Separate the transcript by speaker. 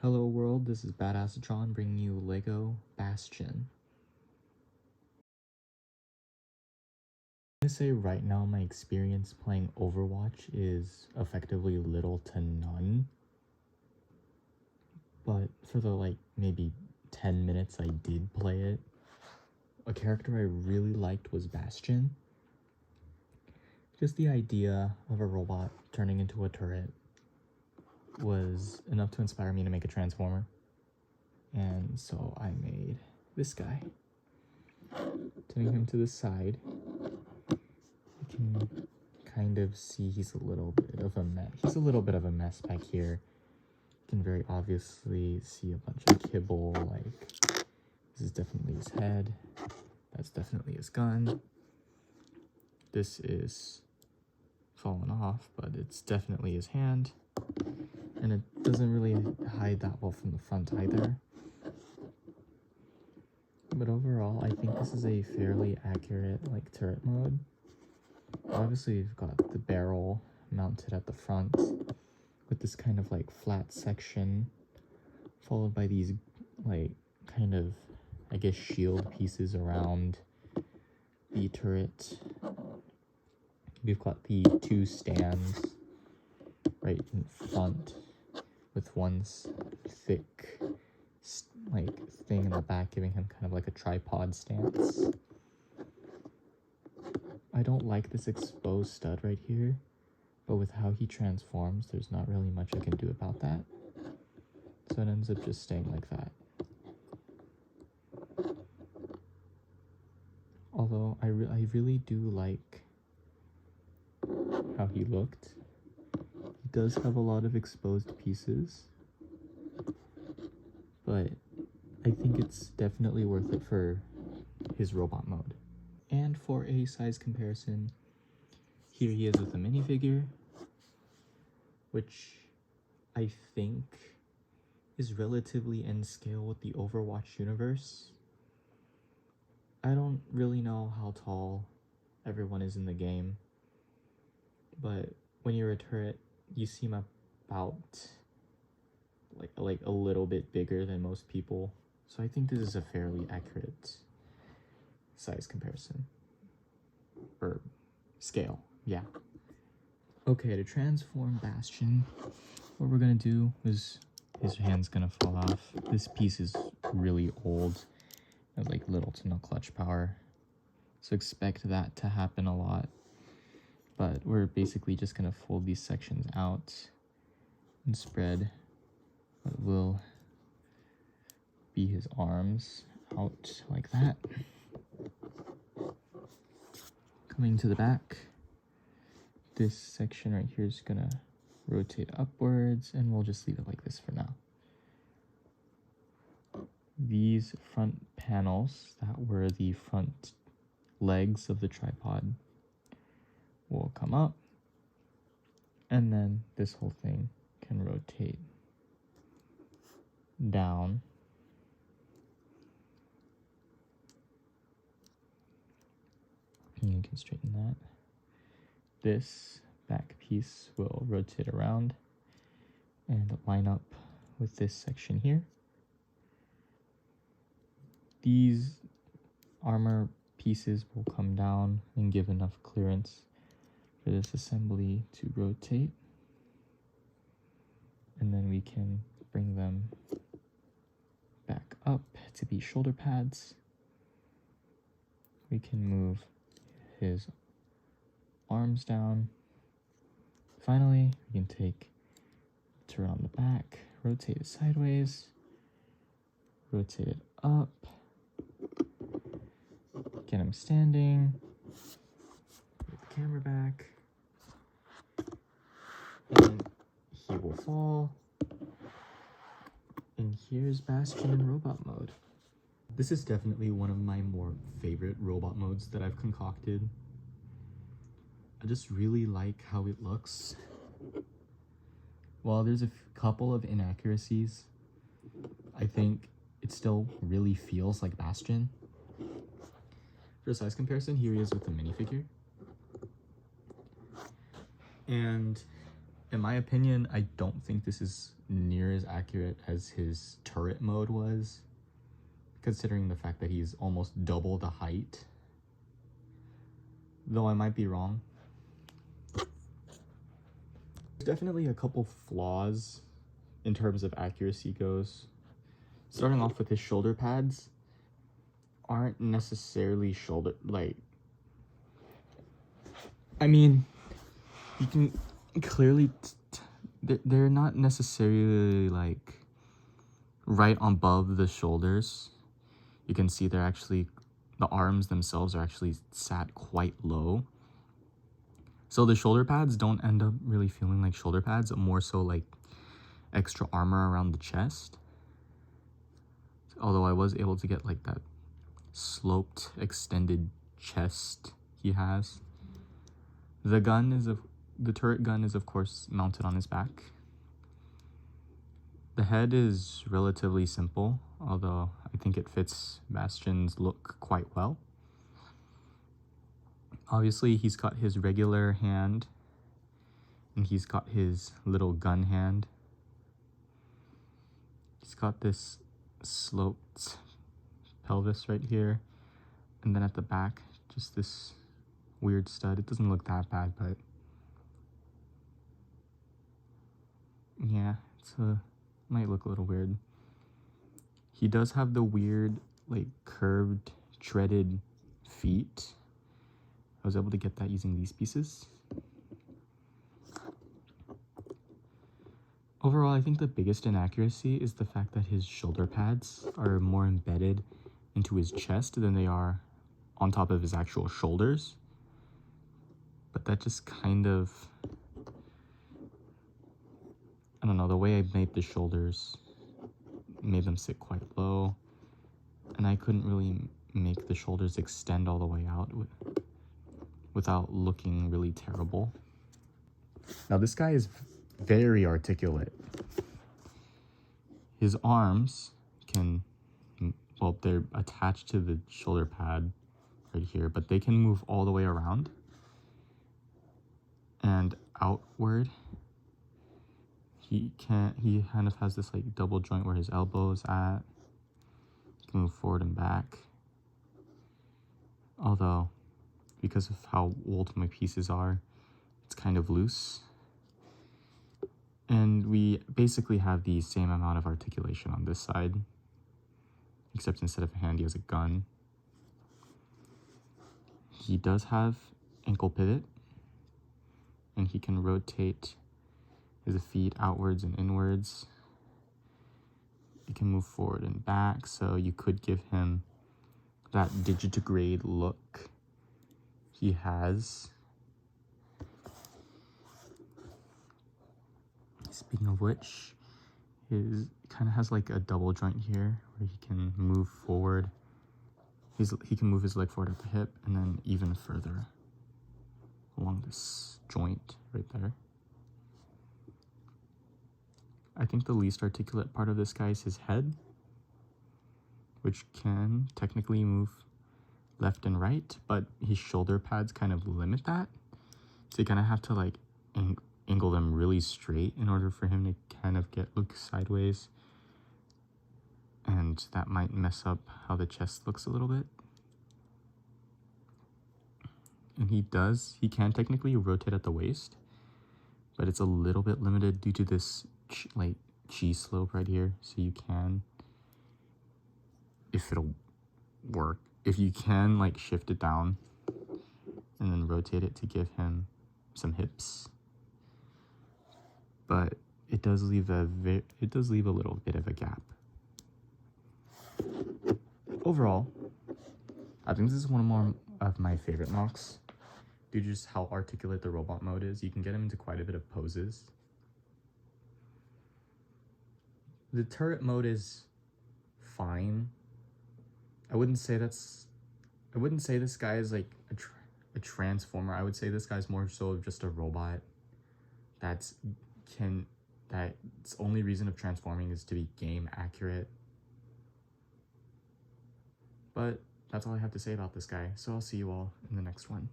Speaker 1: Hello world, this is Badassatron bringing you Lego Bastion. I'm gonna say right now my experience playing Overwatch is effectively little to none. But for the maybe 10 minutes I did play it, a character I really liked was Bastion. Just the idea of a robot turning into a turret was enough to inspire me to make a transformer. And so I made this guy. Turning him to the side, you can kind of see he's a little bit of a mess. He's a little bit of a mess back here. You can very obviously see a bunch of kibble, like this is definitely his head. That's definitely his gun. This is fallen off, but it's definitely his hand. And it doesn't really hide that well from the front either. But overall, I think this is a fairly accurate turret mode. Obviously, you've got the barrel mounted at the front with this kind of flat section, followed by these kind of, I guess, shield pieces around the turret. We've got the two stands right in front with one thick thing in the back, giving him kind of like a tripod stance. I don't like this exposed stud right here, but with how he transforms, there's not really much I can do about that. So it ends up just staying like that. Although I really do like how he looked. He does have a lot of exposed pieces, but I think it's definitely worth it for his robot mode. And for a size comparison, here he is with a minifigure, which I think is relatively in scale with the Overwatch universe. I don't really know how tall everyone is in the game, but when you're a turret, you seem about a little bit bigger than most people. So I think this is a fairly accurate size comparison. Or scale, yeah. Okay, to transform Bastion, what we're gonna do is his hand's gonna fall off. This piece is really old. It has little to no clutch power. So expect that to happen a lot. But we're basically just gonna fold these sections out and spread what will be his arms out like that. Coming to the back, this section right here is gonna rotate upwards, and we'll just leave it like this for now. These front panels that were the front legs of the tripod will come up, and then this whole thing can rotate down. And you can straighten that. This back piece will rotate around and line up with this section here. These armor pieces will come down and give enough clearance for this assembly to rotate. And then we can bring them back up to be shoulder pads. We can move his arms down. Finally, we can take the turret on the back, rotate it sideways, rotate it up, get him standing, put the camera back, and he will fall. And here's Bastion in robot mode. This is definitely one of my more favorite robot modes that I've concocted. I just really like how it looks. While there's a couple of inaccuracies, I think it still really feels like Bastion. For a size comparison, here he is with the minifigure. And in my opinion, I don't think this is near as accurate as his turret mode was, considering the fact that he's almost double the height. Though I might be wrong. There's definitely a couple flaws in terms of accuracy goes. Starting off with his shoulder pads aren't necessarily shoulder, like, I mean, you can clearly, they're not necessarily like right above the shoulders. You can see they're actually, the arms themselves are actually sat quite low. So the shoulder pads don't end up really feeling like shoulder pads, more so like extra armor around the chest. Although I was able to get like that sloped, extended chest he has. The turret gun is of course mounted on his back. The head is relatively simple, although I think it fits Bastion's look quite well. Obviously, he's got his regular hand, and he's got his little gun hand. He's got this sloped pelvis right here, and then at the back, just this weird stud. It doesn't look that bad, but yeah, might look a little weird. He does have the weird, like, curved, treaded feet. I was able to get that using these pieces. Overall, I think the biggest inaccuracy is the fact that his shoulder pads are more embedded into his chest than they are on top of his actual shoulders. But that just kind of, I don't know, the way I made the shoulders made them sit quite low, and I couldn't really make the shoulders extend all the way out without looking really terrible. Now this guy is very articulate. His arms can, well, they're attached to the shoulder pad right here, but they can move all the way around and outward. He kind of has this like double joint where his elbow is at. He can move forward and back. Although, because of how old my pieces are, it's kind of loose. And we basically have the same amount of articulation on this side, except instead of a hand, he has a gun. He does have ankle pivot, and he can rotate his feet outwards and inwards. He can move forward and back, so you could give him that digitigrade look he has. Speaking of which, he kind of has like a double joint here where he can move forward. He can move his leg forward at the hip and then even further along this joint right there. I think the least articulate part of this guy is his head, which can technically move left and right, but his shoulder pads kind of limit that. So you kind of have to like angle them really straight in order for him to kind of look sideways. And that might mess up how the chest looks a little bit. And he can technically rotate at the waist, but it's a little bit limited due to this like cheese slope right here. So you can, if it'll work, if you can like shift it down and then rotate it to give him some hips. But it does leave a little bit of a gap. Overall, I think this is one of my favorite mocks due to just how articulate the robot mode is. You can get him into quite a bit of poses. The turret mode is fine. I wouldn't say this guy is like a transformer. I would say this guy's more so of just a robot its only reason of transforming is to be game accurate. But that's all I have to say about this guy, so I'll see you all in the next one.